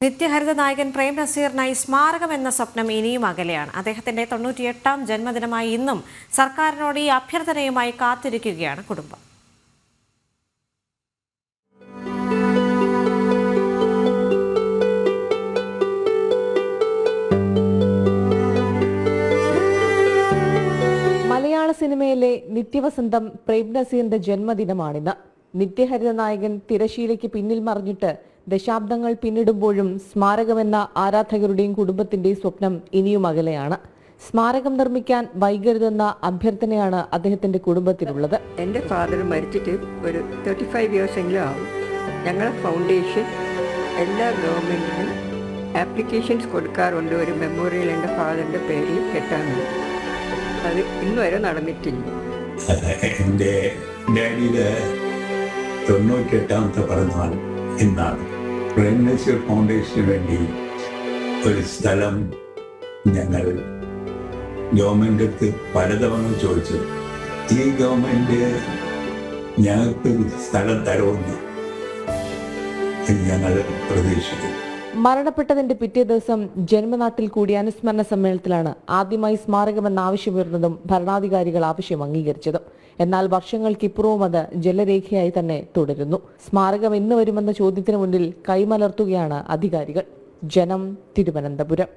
നിത്യഹരിത നായകൻ പ്രേം നസീറിനായി സ്മാരകം എന്ന സ്വപ്നം ഇനിയും അകലെയാണ്. അദ്ദേഹത്തിന്റെ 98ാം ജന്മദിനമായി ഇന്നും സർക്കാരിനോട് ഈ അഭ്യർത്ഥനയുമായി കാത്തിരിക്കുകയാണ് കുടുംബം. മലയാള സിനിമയിലെ നിത്യവസന്തം പ്രേം നസീറിന്റെ ജന്മദിനമാണിന്ന്. നിത്യഹരിത നായകൻ തിരശീലയ്ക്ക് പിന്നിൽ മറിഞ്ഞിട്ട് ദശാബ്ദങ്ങൾ പിന്നിടുമ്പോഴും സ്മാരകമെന്ന ആരാധകരുടെയും കുടുംബത്തിന്റെയും സ്വപ്നം ഇനിയും അകലെയാണ്. സ്മാരകം നിർമ്മിക്കാൻ വൈകരുതെന്ന അഭ്യർത്ഥനയാണ് അദ്ദേഹത്തിന്റെ കുടുംബത്തിനുള്ളത്. എൻ്റെ ഫാദർ മരിച്ചിട്ട് ഒരു 35 ഇയേഴ്സ് എങ്കിലും ആവും. ഞങ്ങളുടെ ഫൗണ്ടേഷൻ എല്ലാ ഗവൺമെൻറ്റിനും ആപ്ലിക്കേഷൻസ് കൊടുക്കാറുണ്ട് ഒരു മെമ്മോറിയൽ എൻ്റെ ഫാദറിൻ്റെ പേരിൽ കെട്ടാൻ വേണ്ടി. അത് ഇന്നുവരെ നടന്നിട്ടില്ല. എൻ്റെ ഡാഡിയുടെ 98ാമത്തെ പിറന്നാൾ ഇന്നാണ്. പ്രേം നസീർ ഫൗണ്ടേഷന് വേണ്ടി ഒരു സ്ഥലം ഞങ്ങൾ ഗവൺമെൻറ് അടുത്ത് പലതവണ ചോദിച്ചു. ഈ ഗവൺമെൻറ് ഞങ്ങൾക്ക് സ്ഥലം തരുമെന്ന് ഞങ്ങൾ പ്രതീക്ഷിക്കുന്നു. മരണപ്പെട്ടതിന്റെ പിറ്റേ ദിവസം ജന്മനാട്ടിൽ കൂടിയ അനുസ്മരണ സമ്മേളനത്തിലാണ് ആദ്യമായി സ്മാരകമെന്ന ആവശ്യമുയർന്നതും ഭരണാധികാരികൾ ആവശ്യം അംഗീകരിച്ചതും. എന്നാൽ വർഷങ്ങൾക്കിപ്പുറവും അത് ജലരേഖയായി തന്നെ തുടരുന്നു. സ്മാരകം എന്ന് വരുമെന്ന ചോദ്യത്തിന് മുന്നിൽ കൈമലർത്തുകയാണ് അധികാരികൾ. ജനം, തിരുവനന്തപുരം.